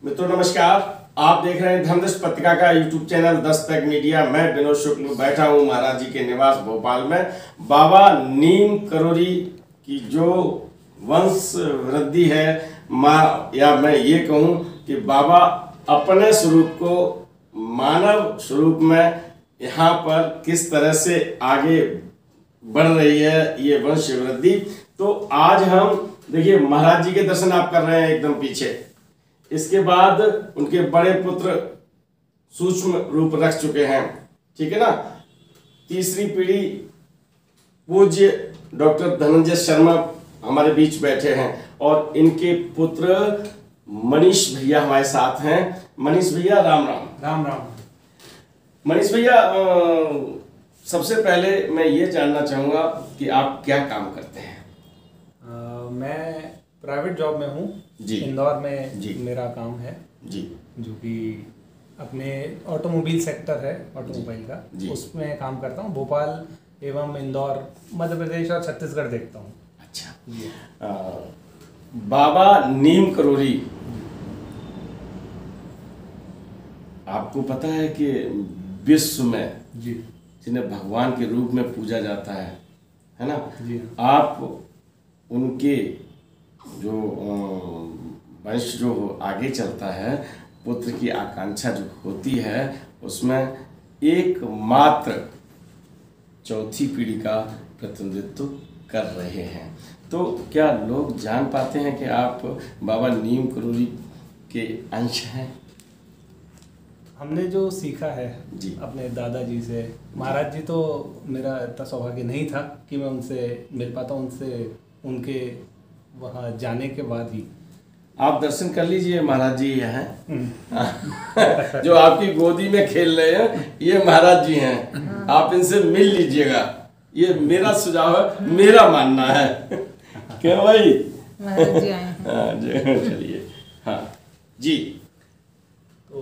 मित्रों नमस्कार। आप देख रहे हैं धर्मदर्श पत्रिका का यूट्यूब चैनल दस्तक मीडिया। मैं विनोद शुक्ल बैठा हूं महाराज जी के निवास भोपाल में। बाबा नीम करोली की जो वंश वृद्धि है, या मैं ये कहूं कि बाबा अपने स्वरूप को मानव स्वरूप में यहाँ पर किस तरह से आगे बढ़ रही है ये वंश वृद्धि। तो आज हम देखिए महाराज जी के दर्शन आप कर रहे हैं एकदम पीछे। इसके बाद उनके बड़े पुत्र सूक्ष्म रूप रख चुके हैं, ठीक है ना। तीसरी पीढ़ी पूज्य डॉक्टर धनंजय शर्मा हमारे बीच बैठे हैं और इनके पुत्र मनीष भैया हमारे साथ हैं। मनीष भैया राम राम। राम राम। मनीष भैया, सबसे पहले मैं ये जानना चाहूँगा कि आप क्या काम करते हैं? मैं प्राइवेट जॉब में हूँ जी। इंदौर में जी। मेरा काम है जी, जो कि अपने ऑटोमोबाइल सेक्टर है, ऑटोमोबाइल का जी। उसमें काम करता हूँ। भोपाल एवं इंदौर, मध्य प्रदेश और छत्तीसगढ़ देखता हूँ। अच्छा जी। बाबा नीम करोली, आपको पता है कि विश्व में जी जिन्हें भगवान के रूप में पूजा जाता है ना जी। आप उनके जो वंश जो आगे चलता है, पुत्र की आकांक्षा जो होती है, उसमें एकमात्र चौथी पीढ़ी का प्रतिनिधित्व कर रहे हैं। तो क्या लोग जान पाते हैं कि आप बाबा नीम करोली के अंश हैं? हमने जो सीखा है जी अपने दादाजी से, महाराज जी तो मेरा इतना सौभाग्य नहीं था कि मैं उनसे मिल पाता। उनसे उनके वहाँ जाने के बाद ही आप दर्शन कर लीजिए। महाराज जी हैं जो आपकी गोदी में खेल रहे हैं, ये महाराज जी हैं। आप इनसे मिल लीजिएगा, ये मेरा सुझाव है, मेरा मानना है। क्यों भाई? महाराज जी आए हैं। चलिए हाँ जी। तो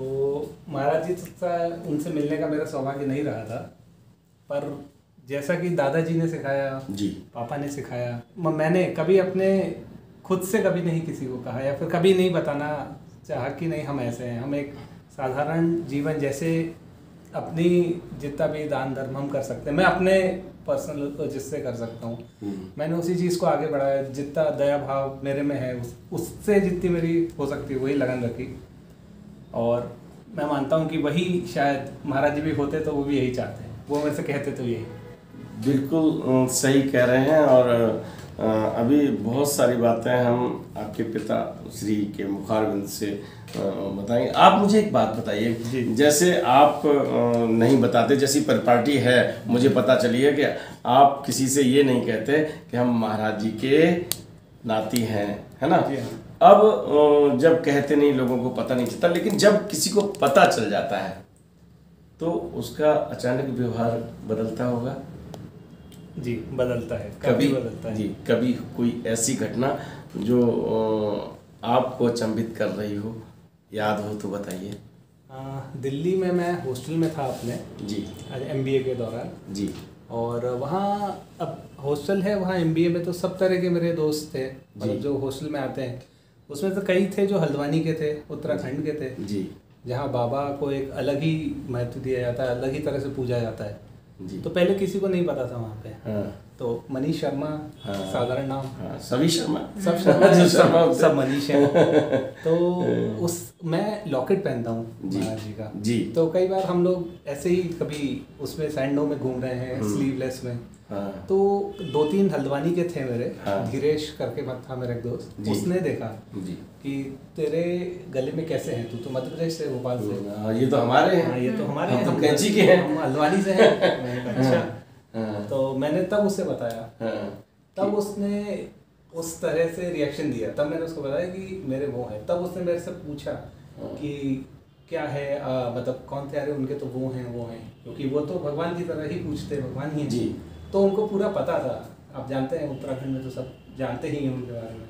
महाराज जी तो उनसे मिलने का मेरा सौभाग्य नहीं रहा था, पर जैसा कि दादाजी ने सिखाया जी, पापा ने सिखाया, मैंने कभी अपने खुद से कभी नहीं किसी को कहा या फिर कभी नहीं बताना चाहा कि नहीं हम ऐसे हैं। हम एक साधारण जीवन जैसे अपनी जितना भी दान धर्म हम कर सकते हैं, मैं अपने पर्सनल जिससे कर सकता हूँ, मैंने उसी चीज़ को आगे बढ़ाया। जितना दया भाव मेरे में है उससे जितनी मेरी हो सकती है वही लगन रखी। और मैं मानता हूँ कि वही शायद महाराज जी भी होते तो वो भी यही चाहते हैं, वो मेरे से कहते तो यही। बिल्कुल सही कह रहे हैं। और अभी बहुत सारी बातें हम आपके पिता श्री के मुखारबिंद से बताएंगे। आप मुझे एक बात बताइए, जैसे आप नहीं बताते, जैसी परिपाटी है, मुझे पता चली है कि आप किसी से ये नहीं कहते कि हम महाराज जी के नाती हैं, है ना। अब जब कहते नहीं, लोगों को पता नहीं चलता, लेकिन जब किसी को पता चल जाता है तो उसका अचानक व्यवहार बदलता होगा जी। बदलता है, कभी बदलता है जी। कभी कोई ऐसी घटना जो आपको अचंभित कर रही हो, याद हो तो बताइए। दिल्ली में मैं हॉस्टल में था अपने जी, MBA के दौरान जी। और वहाँ अब हॉस्टल है, वहाँ MBA में तो सब तरह के मेरे दोस्त थे, मतलब जो हॉस्टल में आते हैं उसमें तो कई थे जो हल्द्वानी के थे, उत्तराखंड के थे जी, जहाँ बाबा को एक अलग ही महत्व दिया जाता है, अलग ही तरह से पूजा जाता है जी। तो पहले किसी को नहीं पता था वहाँ पे। हाँ। तो मनीष शर्मा, हाँ। साधारण नाम, हाँ। सभी शर्मा, सब शर्मा सब मनीष है। तो उस मैं लॉकेट पहनता हूँ महाराज जी का जी। तो कई बार हम लोग ऐसे ही कभी उसमें सैंडो में घूम रहे हैं, स्लीवलेस में। हाँ। तो 2-3 हल्द्वानी के थे मेरे, हाँ। धीरेश करके मत था मेरा एक दोस्त, उसने देखा जी कि तेरे गले में कैसे हैं, तू तो मध्य प्रदेश से, भोपाल से। ये तो हमारे हैं। ये तो हमारे हैं, हम कैंची के हैं, हम हल्द्वानी से हैं। अच्छा। तो मैंने तब उससे बताया, तब उसने उस तरह से रिएक्शन दिया। तब मैंने उसको बताया कि मेरे वो हैं। तब उसने मेरे से पूछा कि क्या है, मतलब कौन थे? अरे उनके तो वो हैं, क्योंकि वो तो भगवान की तरह ही पूछते, भगवान ही जी। तो उनको पूरा पता था। आप जानते हैं उत्तराखंड में तो सब जानते ही हैं उनके बारे में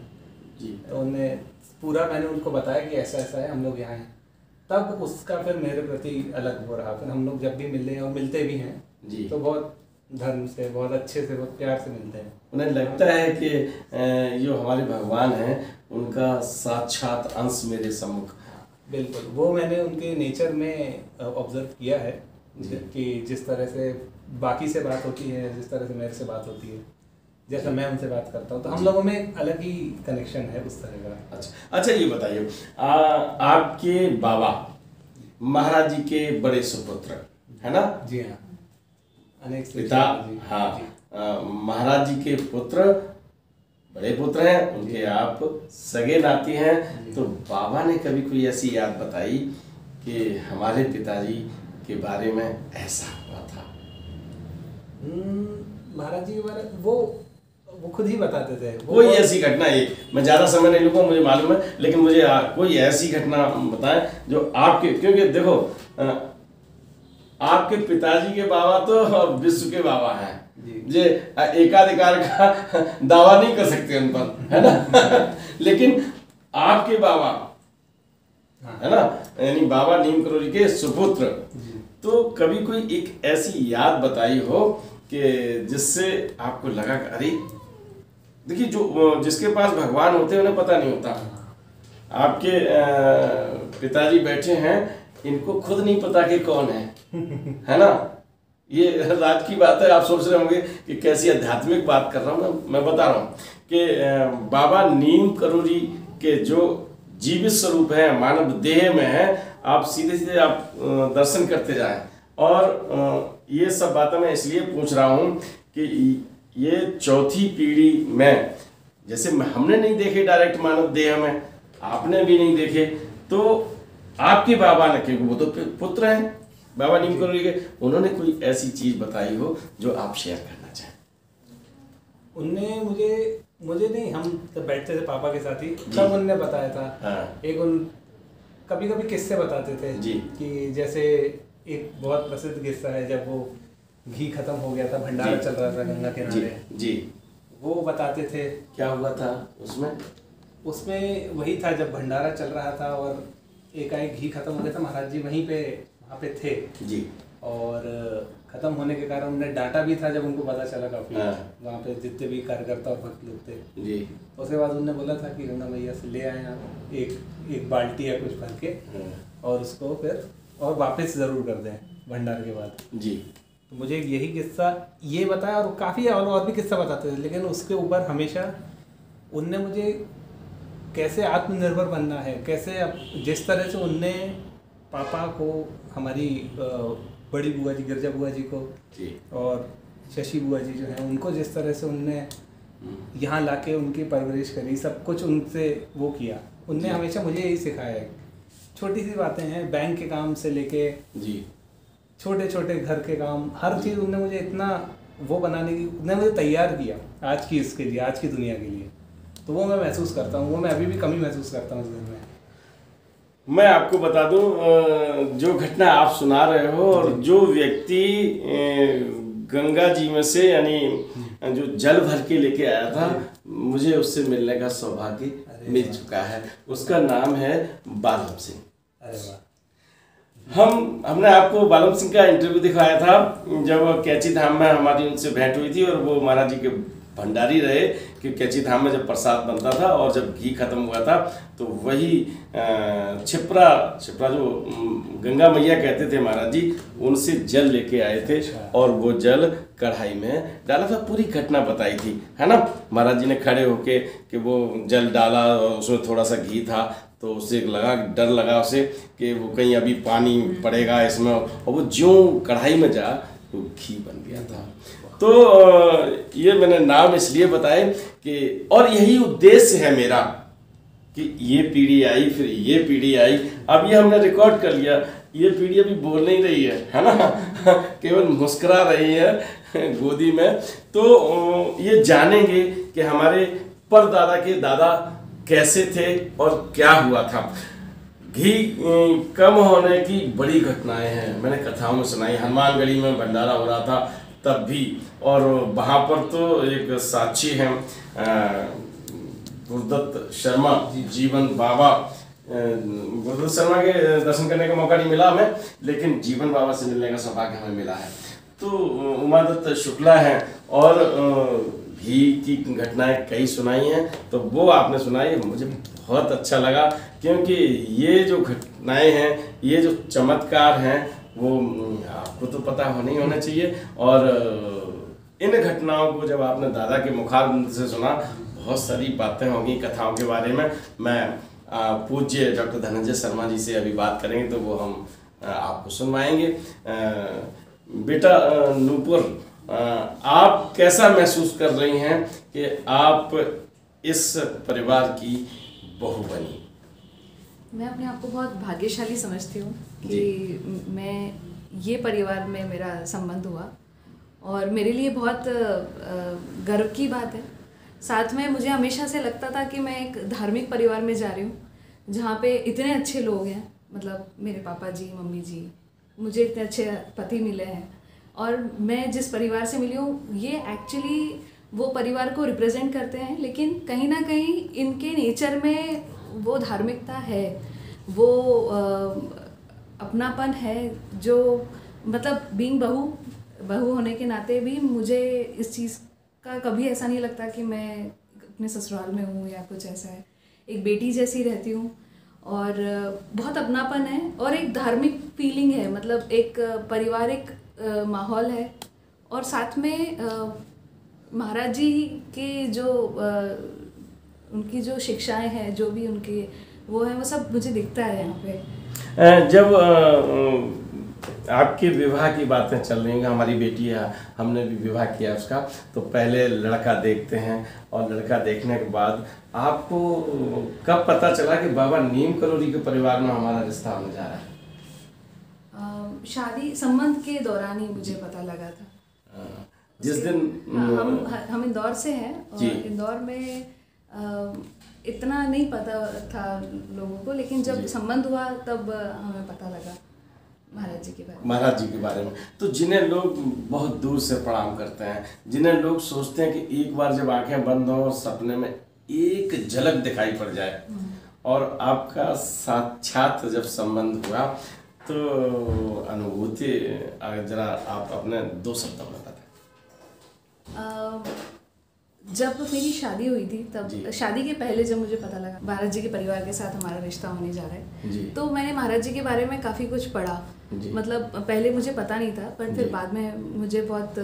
जी। तो उन्हें पूरा मैंने उनको बताया कि ऐसा ऐसा है, हम लोग यहाँ हैं। तब उसका फिर मेरे प्रति अलग हो रहा। फिर हम लोग जब भी मिलते हैं और मिलते भी हैं जी, तो बहुत धर्म से, बहुत अच्छे से, बहुत प्यार से मिलते हैं। उन्हें लगता है कि जो हमारे भगवान हैं उनका साक्षात अंश मेरे सम्मुख बिल्कुल, वो मैंने उनके नेचर में ऑब्जर्व किया है कि जिस तरह से बाकी से बात होती है, जिस तरह से मेरे से बात होती है, जैसा मैं उनसे बात करता हूँ, तो हम लोगों में एक अलग ही कनेक्शन है उस तरह का। अच्छा, ये बताइए, आपके बाबा महाराज जी के बड़े सुपुत्र है ना? जी हाँ, अनेक पिता, हाँ, महाराज जी के पुत्र, बड़े पुत्र हैं उनके, आप सगे नाती हैं। तो बाबा ने कभी कोई ऐसी याद बताई कि हमारे पिताजी के बारे में ऐसा हुआ था? महाराज जी के बारे में वो खुद ही बताते थे। कोई ऐसी घटना, एक, मैं ज़्यादा समय नहीं लूँगा, मुझे मालूम है, लेकिन मुझे कोई ऐसी घटना बताएं जो आपके, क्योंकि देखो आपके पिताजी के बाबा तो विश्व के बाबा हैं, जे एकाधिकार का दावा नहीं कर सकते उन पर, है ना? लेकिन आपके बाबा, है ना, यानी बाबा नीम करोली के सुपुत्र, तो कभी कोई एक ऐसी याद बताई हो कि जिससे आपको लगा कि अरे देखिए, जो जिसके पास भगवान होते हैं उन्हें पता नहीं होता। आपके पिताजी बैठे हैं, इनको खुद नहीं पता कि कौन है ना? ये राज की बात है। आप सोच रहे होंगे कि कैसी आध्यात्मिक बात कर रहा हूँ मैं बता रहा हूँ कि बाबा नीम करोली के जो जीवित स्वरूप है, मानव देह में है, आप सीधे सीधे आप दर्शन करते जाएं। और ये सब बातें मैं इसलिए पूछ रहा हूँ कि ये चौथी पीढ़ी में, जैसे हमने नहीं देखे डायरेक्ट मानव देह में, आपने भी नहीं देखे, तो आपके बाबा ने, क्योंकि वो तो पुत्र हैं बाबा नीम करोली के, उन्होंने कोई ऐसी चीज बताई हो जो आप शेयर करना चाहें? उनने मुझे नहीं, हम जब बैठते थे पापा के साथ ही, तब उनने बताया था। हाँ। एक उन कभी कभी किस्से बताते थे जी, कि जैसे एक बहुत प्रसिद्ध किस्सा है, जब वो घी खत्म हो गया था, भंडारा चल रहा था गंगा किनारे, जी, वो बताते थे। क्या हुआ था उसमें? उसमें वही था, जब भंडारा चल रहा था और एकाएक घी खत्म हो गया था, महाराज जी वहाँ पे थे जी, और खत्म होने के कारण उन्हें डांटा भी था जब उनको पता चला काफी। हाँ। वहाँ पे जितने भी कार्यकर्ता और भक्त लोग थे जी, उसके बाद उन्होंने बोला था कि गंगा मैया से ले आए आप एक बाल्टी या कुछ भर के, हाँ। और उसको फिर और वापस जरूर कर दें भंडार के बाद जी। तो मुझे यही किस्सा ये बताया, और काफ़ी और भी किस्सा बताते थे, लेकिन उसके ऊपर हमेशा उनने मुझे कैसे आत्मनिर्भर बनना है, कैसे अब जिस तरह से उनने पापा को, हमारी बड़ी बुआ जी, गिरजा बुआ जी को जी, और शशि बुआ जी जो हैं उनको जिस तरह से उनने यहाँ लाके उनकी परवरिश करी, सब कुछ उनसे वो किया, उनने हमेशा मुझे यही सिखाया है। छोटी सी बातें हैं, बैंक के काम से लेके जी, छोटे छोटे घर के काम, हर चीज़ उनने मुझे इतना वो बनाने की, उन्होंने मुझे तैयार किया आज की इसके लिए, आज की दुनिया के लिए। तो वो मैं महसूस करता हूँ, वो मैं अभी भी कमी महसूस करता हूँ इस दिन में। मैं आपको बता दूं, जो घटना आप सुना रहे हो, और जो व्यक्ति गंगा जी में से यानी जो जल भर के लेके आया था, मुझे उससे मिलने का सौभाग्य मिल चुका है। उसका नाम है बालम सिंह। अरे वाह। हमने आपको बालम सिंह का इंटरव्यू दिखाया था जब कैची धाम में हमारी उनसे भेंट हुई थी, और वो महाराज जी के भंडारी रहे कि कैची धाम में जब प्रसाद बनता था और जब घी खत्म हुआ था तो वही छिपरा जो गंगा मैया कहते थे महाराज जी, उनसे जल लेके आए थे और वो जल कढ़ाई में डाला था। पूरी घटना बताई थी, है ना? महाराज जी ने खड़े होके कि वो जल डाला और उसमें थोड़ा सा घी था, तो उससे डर लगा उसे कि वो कहीं अभी पानी पड़ेगा इसमें, और वो ज्यों कढ़ाई में जा तो घी बन गया था। तो ये मैंने नाम इसलिए बताए कि, और यही उद्देश्य है मेरा कि ये पीढ़ी आई, फिर ये पीढ़ी आई, अब ये हमने रिकॉर्ड कर लिया, ये पीढ़ी अभी बोल नहीं रही है ना, केवल मुस्कुरा रही है गोदी में। तो ये जानेंगे कि हमारे परदादा के दादा कैसे थे और क्या हुआ था। घी कम होने की बड़ी घटनाएं हैं, मैंने कथाओं में सुनाई। हनुमानगढ़ी में भंडारा हो रहा था तब भी, और वहाँ पर तो एक साक्षी हैं गुरुदत्त शर्मा जीवन बाबा। गुरुदत्त शर्मा के दर्शन करने का मौका नहीं मिला हमें, लेकिन जीवन बाबा से मिलने का सौभाग्य हमें मिला है। तो उमादत्त शुक्ला हैं, और भी की घटनाएं कई सुनाई हैं, तो वो आपने सुनाई, मुझे बहुत अच्छा लगा, क्योंकि ये जो घटनाएं हैं, ये जो चमत्कार हैं, वो आपको तो पता नहीं होना चाहिए। और इन घटनाओं को जब आपने दादा के मुखारबिंद से सुना, बहुत सारी बातें होंगी कथाओं के बारे में। मैं पूज्य डॉक्टर धनंजय शर्मा जी से अभी बात करेंगे, तो वो हम आपको सुनवाएंगे। बेटा नूपुर, आप कैसा महसूस कर रही हैं कि आप इस परिवार की बहू बनी? मैं अपने आप को बहुत भाग्यशाली समझती हूँ कि मैं ये परिवार में मेरा संबंध हुआ, और मेरे लिए बहुत गर्व की बात है। साथ में मुझे हमेशा से लगता था कि मैं एक धार्मिक परिवार में जा रही हूँ, जहाँ पे इतने अच्छे लोग हैं, मतलब मेरे पापा जी, मम्मी जी, मुझे इतने अच्छे पति मिले हैं, और मैं जिस परिवार से मिली हूँ, ये एक्चुअली वो परिवार को रिप्रेजेंट करते हैं। लेकिन कहीं ना कहीं इनके नेचर में वो धार्मिकता है, वो अपनापन है, जो मतलब बीइंग बहू होने के नाते भी मुझे इस चीज़ का कभी ऐसा नहीं लगता कि मैं अपने ससुराल में हूँ या कुछ ऐसा है। एक बेटी जैसी रहती हूँ, और बहुत अपनापन है, और एक धार्मिक फीलिंग है, मतलब एक पारिवारिक माहौल है। और साथ में महाराज जी के जो उनकी जो शिक्षाएं हैं, जो भी उनके वो है, वो सब मुझे दिखता है यहाँ पे। जब आपके विवाह की बातें चल रही हैं, हमारी बेटी है, हमने भी विवाह किया उसका, तो पहले लड़का देखते हैं, और लड़का देखने के बाद आपको कब पता चला कि बाबा नीम करोरी के परिवार में हमारा रिश्ता होने जा रहा है? शादी संबंध के दौरान ही मुझे पता लगा था। जिस दिन हम इंदौर से हैं, और इंदौर में इतना नहीं पता था लोगों को, लेकिन जब संबंध हुआ तब हमें पता लगा महाराज जी के बारे में। तो जिन्हें लोग बहुत दूर से प्रणाम करते हैं, जिन्हें लोग सोचते हैं कि एक बार जब आंखें बंद हो, सपने में एक झलक दिखाई पड़ जाए, और आपका साक्षात जब संबंध हुआ, तो अनुभूति जरा आप अपने 2 शब्दों में बताएं। जब मेरी शादी हुई थी, तब शादी के पहले जब मुझे पता लगा महाराज जी के परिवार के साथ हमारा रिश्ता होने जा रहा है, तो मैंने महाराज जी के बारे में काफ़ी कुछ पढ़ा। मतलब पहले मुझे पता नहीं था, पर फिर बाद में मुझे बहुत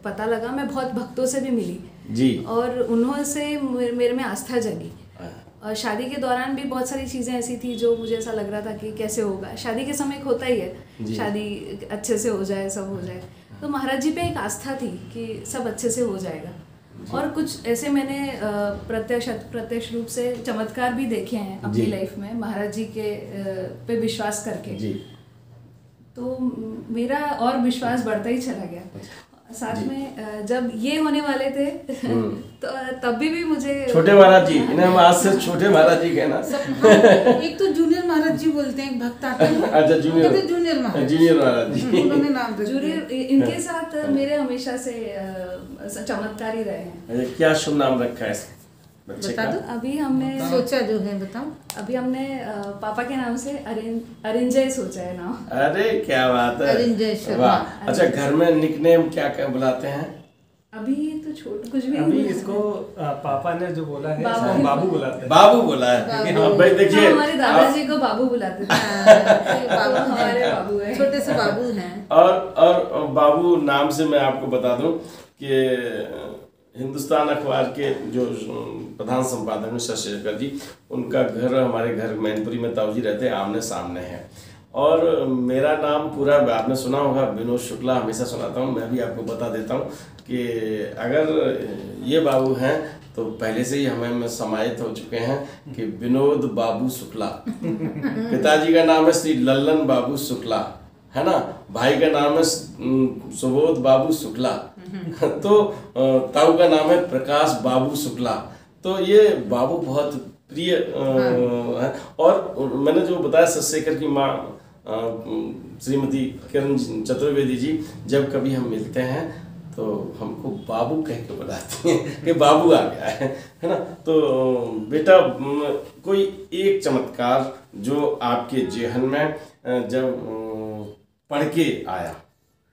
पता लगा। मैं बहुत भक्तों से भी मिली, और उन्होंने से मेरे में आस्था जगी। और शादी के दौरान भी बहुत सारी चीज़ें ऐसी थी जो मुझे ऐसा लग रहा था कि कैसे होगा। शादी के समय होता ही है, शादी अच्छे से हो जाए, सब हो जाए। तो महाराज जी पे एक आस्था थी कि सब अच्छे से हो जाएगा। और कुछ ऐसे मैंने प्रत्यक्ष रूप से चमत्कार भी देखे हैं अपनी लाइफ में, महाराज जी के पे विश्वास करके। तो मेरा और विश्वास बढ़ता ही चला गया। साथ में जब ये होने वाले थे तो तब भी मुझे छोटे महाराज जी, इन्हें हम आज से छोटे महाराज जी कहना। एक तो जूनियर महाराज जी बोलते हैं, एक भक्त आते हैं। अच्छा, जूनियर महाराज जी, उन्होंने नाम दिया। जूनियर, इनके साथ मेरे हमेशा से चमत्कार ही रहे हैं। क्या शुभ नाम रखा है बच्चे का? अभी हमने सोचा जो है, बताओ। अभी हमने पापा के नाम से अरिंजय सोचा है नाम। अरे क्या बात है, अरिंजय शर्मा। अच्छा, घर में निकनेम क्या क्या बुलाते हैं? अभी तो छोटा कुछ भी अभी इसको पापा ने जो बोला है, इसको बाबू बुलाते हैं। बाबू बोला है। भाई देखिए, हमारे दादाजी को बाबू बुलाते थे। हमारे बाबू है, छोटे से बाबू हैं। और बाबू नाम से मैं आपको बता दूं कि हिंदुस्तान अखबार के जो प्रधान संपादक हैं शशि शेखर जी, उनका घर हमारे घर मैनपुरी में ताऊजी रहते हैं, आमने सामने है। और मेरा नाम पूरा आपने सुना होगा, विनोद शुक्ला, हमेशा सुनाता हूँ। मैं भी आपको बता देता हूँ कि अगर ये बाबू हैं तो पहले से ही हमें समाहित हो चुके हैं कि विनोद बाबू शुक्ला। पिताजी का नाम है श्री लल्लन बाबू शुक्ला, है ना। भाई का नाम है सुबोध बाबू शुक्ला, तो ताऊ का नाम है प्रकाश बाबू शुक्ला। तो ये बाबू बहुत प्रिय है। और मैंने जो बताया, शशिशेखर की माँ श्रीमती किरण चतुर्वेदी जी, जब कभी हम मिलते हैं तो हमको बाबू कह के बुलाती हैं कि बाबू आ गया है ना। तो बेटा, कोई एक चमत्कार जो आपके जेहन में जब पढ़ के आया,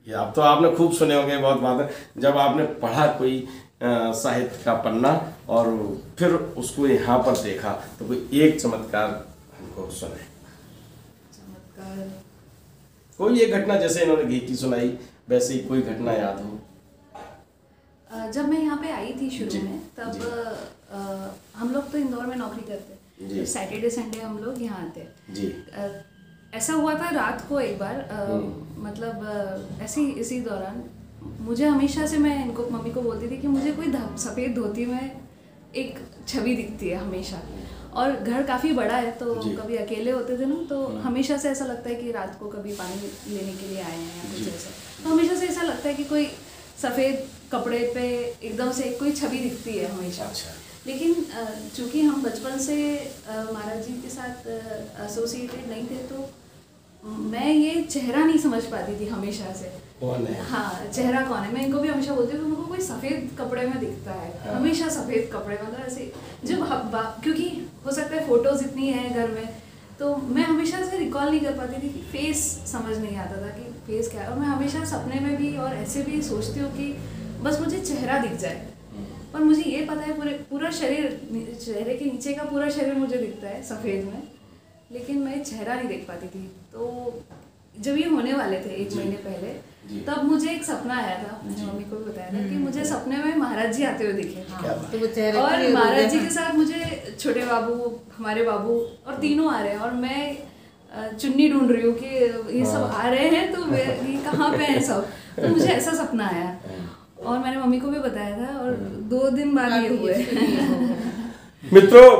ये आप तो आपने खूब सुने होंगे बहुत बात, जब आपने पढ़ा कोई साहित्य का पन्ना और फिर उसको यहाँ पर देखा, तो कोई एक चमत्कार हमको सुनाए। चमत्कार कोई एक घटना, जैसे इन्होंने गीति सुनाई वैसे ही कोई घटना याद हो। जब मैं यहाँ पे आई थी शुरू में, तब हम लोग तो इंदौर में नौकरी करते, तो सैटरडे संडे हम लोग यहाँ आते जी। ऐसा हुआ था रात को एक बार, मतलब ऐसे ही इसी दौरान मुझे हमेशा से, मैं इनको मम्मी को बोलती थी कि मुझे कोई सफ़ेद धोती में एक छवि दिखती है हमेशा, और घर काफ़ी बड़ा है तो कभी अकेले होते थे ना, तो हमेशा से ऐसा लगता है कि रात को कभी पानी लेने के लिए आए हैं या कुछ ऐसा, तो हमेशा से ऐसा लगता है कि कोई सफ़ेद कपड़े पे एकदम से कोई छवि दिखती है हमेशा। अच्छा। लेकिन चूँकि हम बचपन से महाराज जी के साथ एसोसिएटेड नहीं थे, तो मैं ये चेहरा नहीं समझ पाती थी हमेशा से। कौन है? हाँ, चेहरा कौन है। मैं इनको भी हमेशा बोलती हूँ कि मुझको कोई सफ़ेद कपड़े में दिखता है। हाँ। हमेशा सफ़ेद कपड़े, मतलब ऐसे जब क्योंकि हो सकता है फ़ोटोज़ इतनी है घर में, तो मैं हमेशा से रिकॉल नहीं कर पाती थी कि फेस समझ नहीं आता था कि फेस क्या है। और मैं हमेशा सपने में भी और ऐसे भी सोचती हूँ कि बस मुझे चेहरा दिख जाए, पर मुझे ये पता है पूरा शरीर, चेहरे के नीचे का पूरा शरीर मुझे दिखता है सफ़ेद में, लेकिन मैं चेहरा नहीं देख पाती थी। तो जब ये होने वाले थे 1 महीने पहले, तब मुझे एक सपना आया था, मैंने मम्मी को भी बताया था कि मुझे सपने में महाराज जी आते हुए दिखे। तो वो चेहरे और महाराज जी के साथ मुझे छोटे बाबू, हमारे बाबू और तीनों आ रहे हैं, और मैं चुन्नी ढूंढ रही हूँ कि ये सब आ रहे हैं तो ये कहाँ पे हैं सब। तो मुझे ऐसा सपना आया और मैंने मम्मी को भी बताया था, और 2 दिन बाद ये हुए। मित्रों,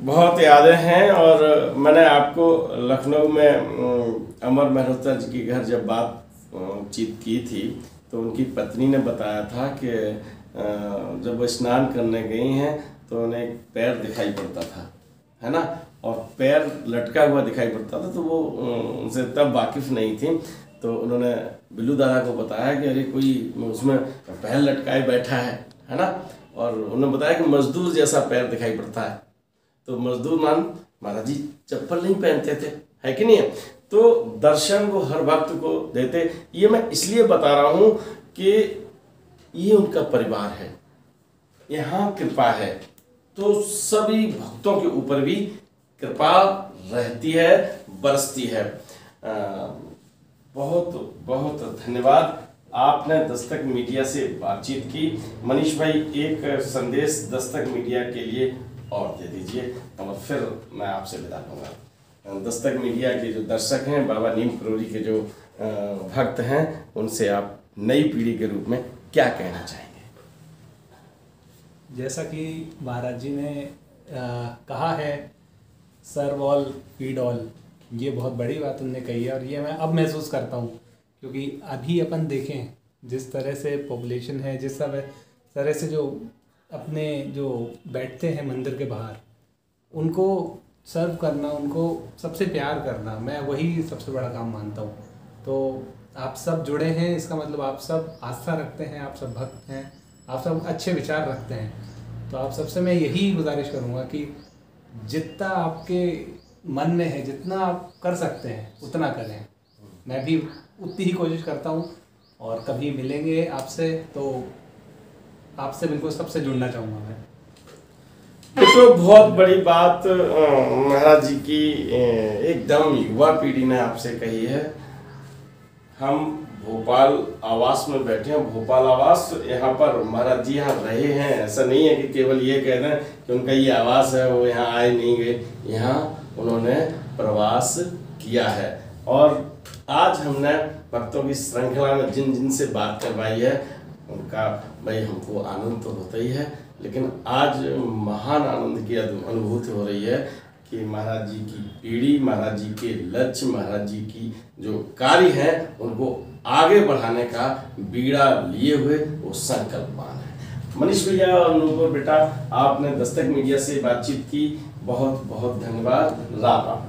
बहुत यादें हैं, और मैंने आपको लखनऊ में अमर मेहरोत्रा जी के घर जब बातचीत की थी, तो उनकी पत्नी ने बताया था कि जब वो स्नान करने गई हैं तो उन्हें एक पैर दिखाई पड़ता था, है ना, और पैर लटका हुआ दिखाई पड़ता था, तो वो उनसे तब वाकिफ़ नहीं थी। तो उन्होंने बिल्लू दादा को बताया कि अरे कोई उसमें पैर लटकाए बैठा है ना, और उन्होंने बताया कि मजदूर जैसा पैर दिखाई पड़ता है। तो मजदूर महाराज जी चप्पल नहीं पहनते थे, है कि नहीं? तो दर्शन वो हर भक्त को देते। ये मैं इसलिए बता रहा हूँ कि ये उनका परिवार है, यहाँ कृपा है, तो सभी भक्तों के ऊपर भी कृपा रहती है, बरसती है। बहुत बहुत धन्यवाद, आपने दस्तक मीडिया से बातचीत की। मनीष भाई, एक संदेश दस्तक मीडिया के लिए और दे दीजिए, और फिर मैं आपसे विदा लूँगा। दस्तक मीडिया के जो दर्शक हैं, बाबा नीम करोली के जो भक्त हैं, उनसे आप नई पीढ़ी के रूप में क्या कहना चाहेंगे? जैसा कि महाराज जी ने कहा है, सर्व ऑल फीड ऑल, ये बहुत बड़ी बात उन्होंने कही है, और ये मैं अब महसूस करता हूँ, क्योंकि अभी अपन देखें जिस तरह से पॉपुलेशन है, जिस तरह से जो अपने जो बैठते हैं मंदिर के बाहर, उनको सर्व करना, उनको सबसे प्यार करना, मैं वही सबसे बड़ा काम मानता हूँ। तो आप सब जुड़े हैं, इसका मतलब आप सब आस्था रखते हैं, आप सब भक्त हैं, आप सब अच्छे विचार रखते हैं। तो आप सबसे मैं यही गुजारिश करूँगा कि जितना आपके मन में है, जितना आप कर सकते हैं उतना करें। मैं भी उतनी ही कोशिश करता हूँ, और कभी मिलेंगे आपसे तो आपसे बिल्कुल सबसे जुड़ना चाहूँगा मैं। तो बहुत बड़ी बात महाराज जी की एकदम युवा पीढ़ी ने आपसे कही है। हम भोपाल आवास में बैठे हैं, भोपाल आवास, यहाँ पर महाराज जी यहाँ रहे हैं। ऐसा नहीं है कि केवल ये कह दें कि उनका ये आवास है, वो यहाँ आए नहीं गए, यहाँ उन्होंने प्रवास किया है। और आज हमने भक्तों की श्रृंखला में जिन जिन से बात करवाई है, उनका भाई हमको आनंद तो होता ही है, लेकिन आज महान आनंद की अनुभूति हो रही है कि महाराज जी की पीढ़ी, महाराज जी के लक्ष्य, महाराज जी की जो कार्य हैं, उनको आगे बढ़ाने का बीड़ा लिए हुए वो संकल्पवान है। मनीष भैया और नूपुर बेटा, आपने दस्तक मीडिया से बातचीत की, बहुत बहुत धन्यवाद। राम राम।